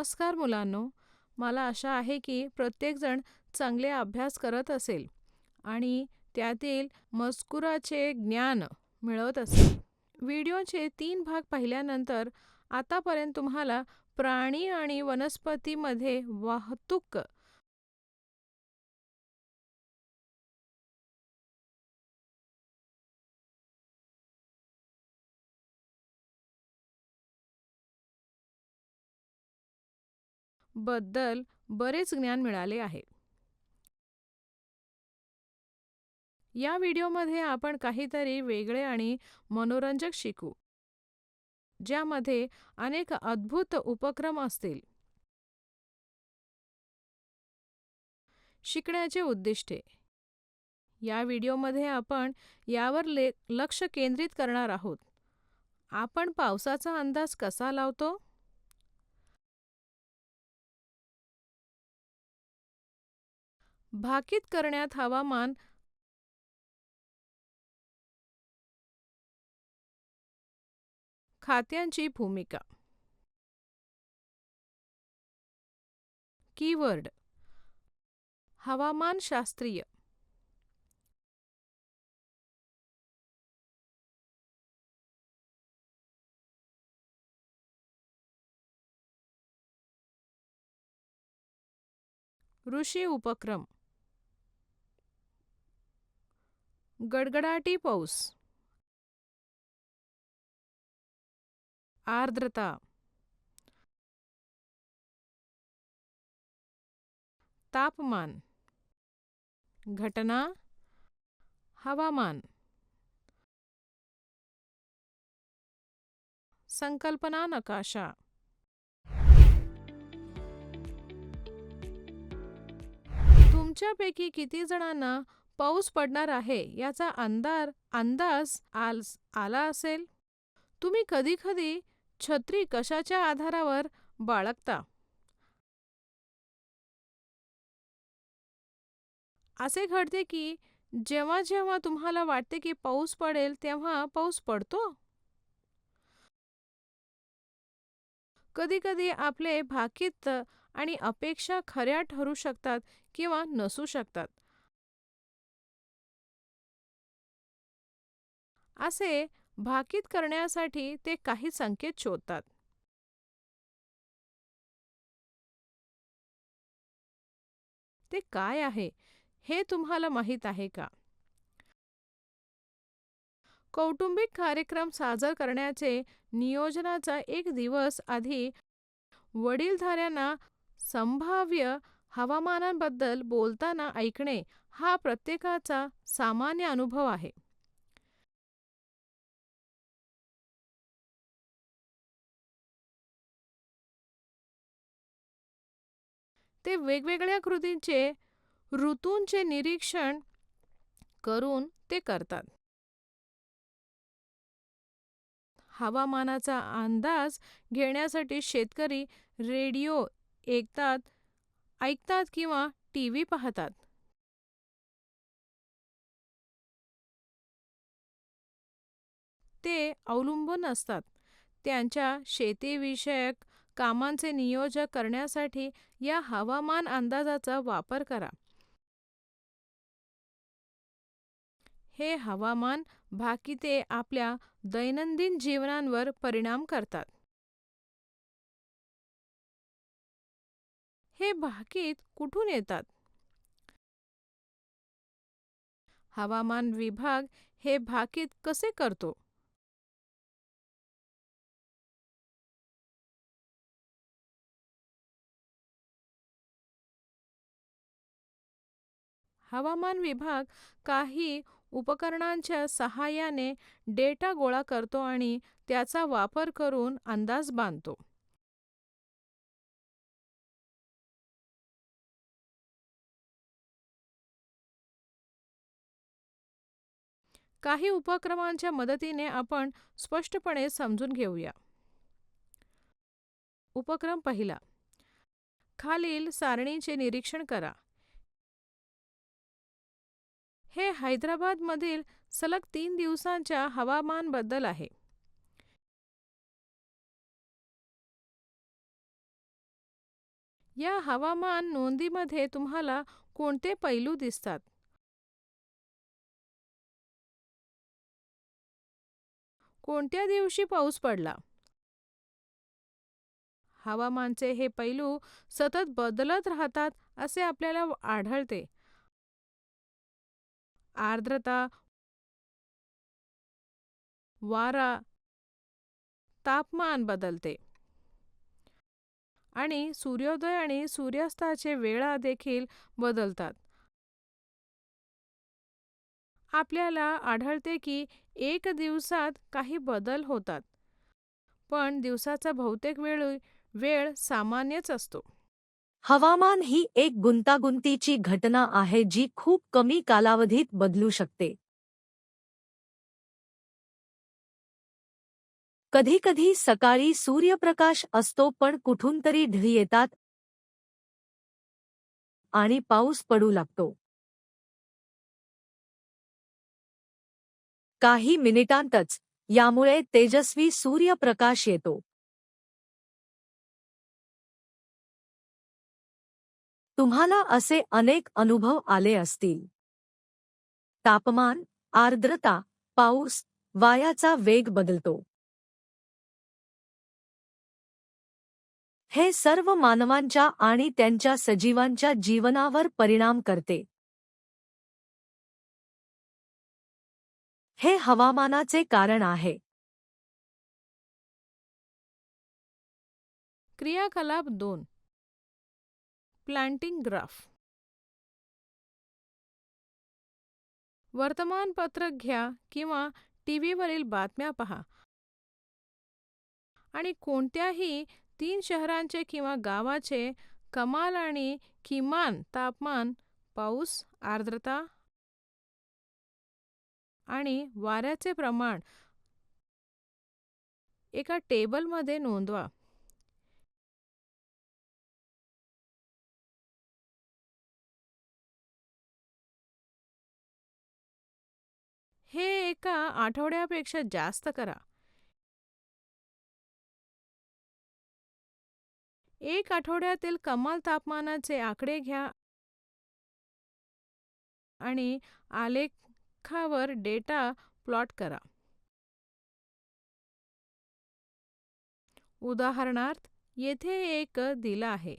नमस्कार मुलांनो. मला आशा आहे की प्रत्येकजण चांगले अभ्यास करत असेल आणि त्यातील मजकुराचे ज्ञान मिळवत असेल. व्हिडिओचे 3 भाग पाहिल्यानंतर आतापर्यंत तुम्हाला प्राणी आणि वनस्पतीमध्ये वाहतूक बद्दल बरेच ज्ञान मिळाले आहे. या व्हिडिओमध्ये आपण काहीतरी वेगळे आणि मनोरंजक शिकू, ज्यामध्ये अनेक अद्भुत उपक्रम असतील. शिकण्याचे उद्दिष्टे. या व्हिडिओमध्ये आपण यावर लक्ष केंद्रित करणार आहोत. आपण पावसाचा अंदाज कसा लावतो? भाकीत करण्यात हवामान खात्यांची भूमिका. कीवर्ड: हवामानशास्त्रीय, कृषी उपक्रम, गडगडाटी पाऊस, आर्द्रता, तापमान, घटना, हवामान, संकल्पना नकाशा. तुमच्यापैकी किती जणांना पाऊस पडणार आहे याचा अंदाज आला असेल? तुम्ही कधी-कधी छत्री कशाच्या आधारावर बाळगता? असे घडते की जेव्हा जेव्हा तुम्हाला वाटते की पाऊस पडेल तेव्हा पाऊस पडतो. कधी-कधी आपले भाकीत आणि अपेक्षा खऱ्या ठरू शकतात किंवा नसू शकतात. असे भाकीत करण्यासाठी ते काही संकेत शोधतात. ते काय आहे हे तुम्हाला माहीत आहे का? कौटुंबिक कार्यक्रम साजर करण्याचे नियोजनाचा 1 दिवस आधी वडीलधाऱ्यांना संभाव्य हवामानाबद्दल बोलताना ऐकणे हा प्रत्येकाचा सामान्य अनुभव आहे. ते वेगवेगळ्या कृतींचे ऋतूंचे निरीक्षण करून ते करतात. हवामानाचा अंदाज घेण्यासाठी शेतकरी रेडिओ ऐकतात ऐकतात किंवा टीव्ही पाहतात. ते अवलंबून असतात. त्यांच्या शेतीविषयक कामांचे नियोजन करण्यासाठी या हवामान अंदाजाचा वापर करा. हे हवामान भाकिते आपल्या दैनंदिन जीवनावर परिणाम करतात. हे भाकीत कुठून येतात? हवामान विभाग हे भाकीत कसे करतो? हवामान विभाग काही उपकरणांच्या सहाय्याने डेटा गोळा करतो आणि त्याचा वापर करून अंदाज बांधतो. काही उपक्रमांच्या मदतीने आपण स्पष्टपणे समजून घेऊया. उपक्रम पहिला. खालील सारणीचे निरीक्षण करा. हे हैदराबादमधील सलग 3 दिवसांच्या हवामान बद्दल आहे. या हवामान नोंदीमध्ये तुम्हाला कोणते पैलू दिसतात? कोणत्या दिवशी पाऊस पडला? हवामानचे हे पैलू सतत बदलत राहतात असे आपल्याला आढळते. आर्द्रता, वारा, तापमान बदलते आणि सूर्योदय आणि सूर्यास्ताचे वेळा देखील बदलतात. आपल्याला आढळते की एक दिवसात काही बदल होतात, पण दिवसाचा बहुतेक वेळ सामान्यच असतो. हवामान ही एक गुंतागुंतीची घटना आहे जी खूप कमी कालावधीत बदलू शकते. कधीकधी सकाळी सूर्यप्रकाश असतो पण कुठून तरी ढग येतात आणि पाऊस पडू लागतो. काही मिनिटांतच यामुळे तेजस्वी सूर्यप्रकाश येतो. तुम्हाला असे अनेक अनुभव आले असतील. तापमान, आर्द्रता, पाऊस, वाऱ्याचा वेग बदलतो. हे सर्व मानवांच्या आणि त्यांच्या सजीवांच्या जीवनावर परिणाम करते. हे हवामानाचे कारण आहे. क्रियाकलाप 2. Planting graph. वर्तमानपत्र घ्या किंवा टीव्हीवरील बातम्या पहा आणि कोणत्याही 3 शहरांचे किंवा गावाचे कमाल आणि किमान तापमान, पाऊस, आर्द्रता आणि वाऱ्याचे प्रमाण एका टेबलमध्ये नोंदवा. हे एका आठवड्यापेक्षा जास्त करा. एक आठवड्यातील कमाल तापमानाचे आकडे घ्या आणि आलेखावर डेटा प्लॉट करा. उदाहरणार्थ, येथे एक दिला आहे.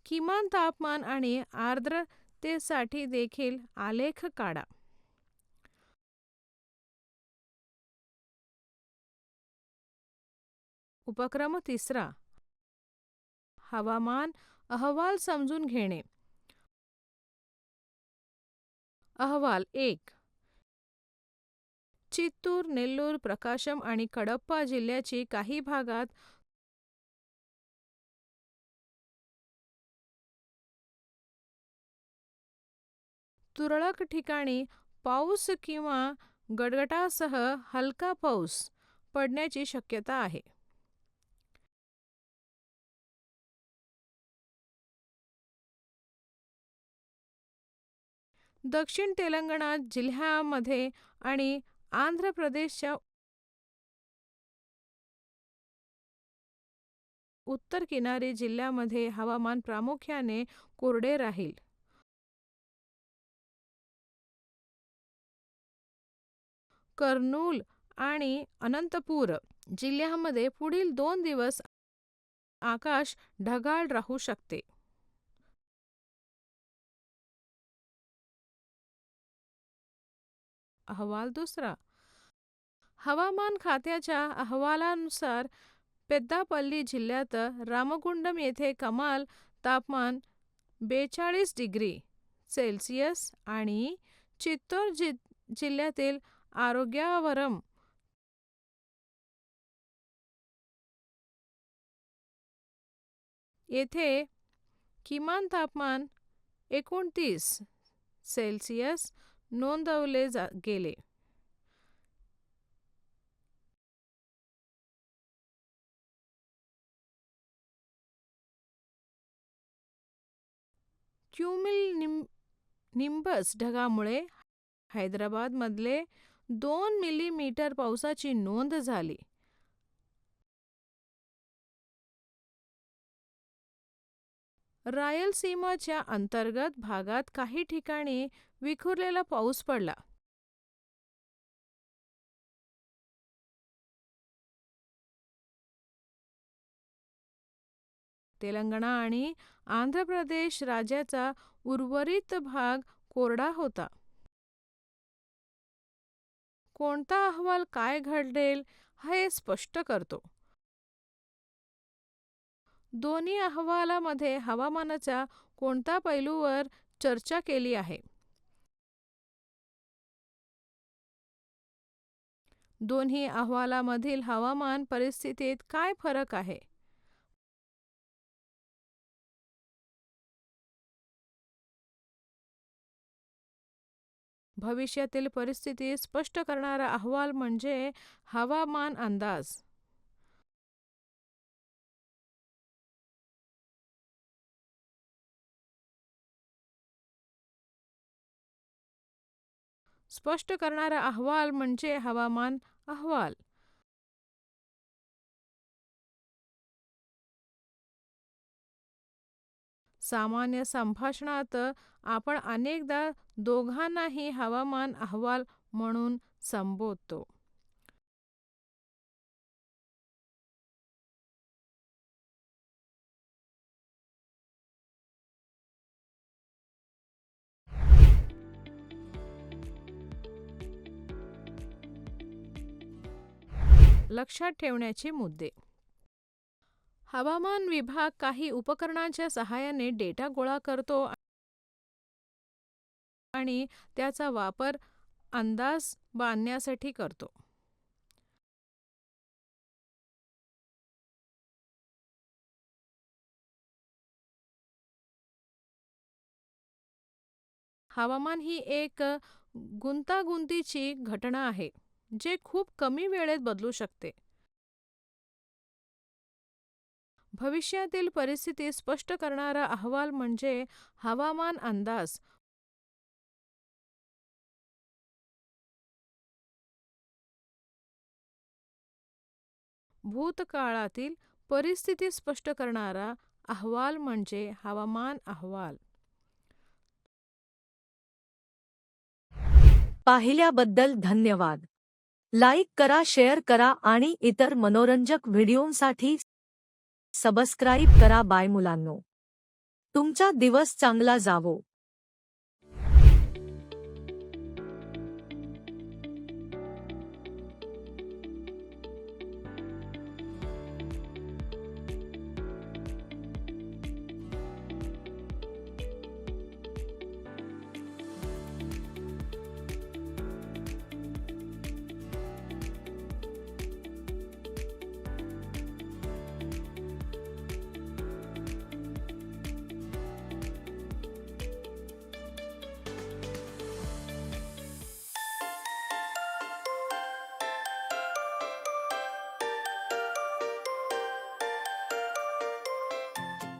किमान तापमान आणि आर्द्रतेसाठी देखील आलेख काढा. उपक्रम 3. हवामान अहवाल समजून घेणे. अहवाल 1. चित्तूर, नेल्लूर, प्रकाशम आणि कडप्पा जिल्ह्याची काही भागात तुरळक ठिकाणी पाऊस किंवा गडगडाटासह हलका पाऊस पडण्याची शक्यता आहे. दक्षिण तेलंगणा जिल्ह्यामध्ये आणि आंध्र प्रदेशच्या उत्तर किनारी जिल्ह्यामध्ये हवामान प्रामुख्याने कोरडे राहील. कर्नूल आणि अनंतपूर जिल्ह्यामध्ये पुढील 2 दिवस आकाश ढगाळ राहू शकते. अहवाल 2. हवामान खात्याच्या अहवालानुसार पेद्दापल्ली जिल्ह्यात रामगुंडम येथे कमाल तापमान 42 डिग्री सेल्सिअस आणि चित्तूर जिल्ह्यातील आरोग्यावरम येथे किमान तापमान 29 सेल्सिअस नोंदवले गेले. निंबस ढगामुळे हैदराबादमधले 2 मिलीमीटर पावसाची नोंद झाली. रायलसीमाच्या अंतर्गत भागात काही ठिकाणी विखुरलेला पाऊस पडला. तेलंगणा आणि आंध्र प्रदेश राज्याचा उर्वरित भाग कोरडा होता. कोणता अहवाल काय घडेल हे स्पष्ट करतो. दोन्ही अहवालामध्ये हवामानाच्या कोणत्या पैलूवर चर्चा केली आहे? दोन्ही अहवालामधील हवामान परिस्थितीत काय फरक आहे? भविष्यातील परिस्थिती स्पष्ट करणारा अहवाल म्हणजे हवामान अंदाज. स्पष्ट करणारा अहवाल म्हणजे हवामान अहवाल. सामान्य संभाषणात आपण अनेकदा दोघांनाही हवामान अहवाल म्हणून संबोधतो. लक्षात ठेवण्याचे मुद्दे. हवामान विभाग काही उपकरणांच्या सहाय्याने डेटा गोळा करतो आणि त्याचा वापर अंदाज बांधण्यासाठी करतो. हवामान ही एक गुंतागुंतीची घटना आहे जे खूप कमी वेळेत बदलू शकते. भविष्यातील परिस्थिती स्पष्ट करणारा अहवाल म्हणजे हवामान अंदाज. भूतकाळातील परिस्थिती स्पष्ट करणारा अहवाल म्हणजे हवामान अहवाल. पाहिल्याबद्दल धन्यवाद. लाईक करा, शेअर करा आणि इतर मनोरंजक व्हिडिओंसाठी सबस्क्राईब करा. बाय मुलांनो. तुमचा दिवस चांगला जावो.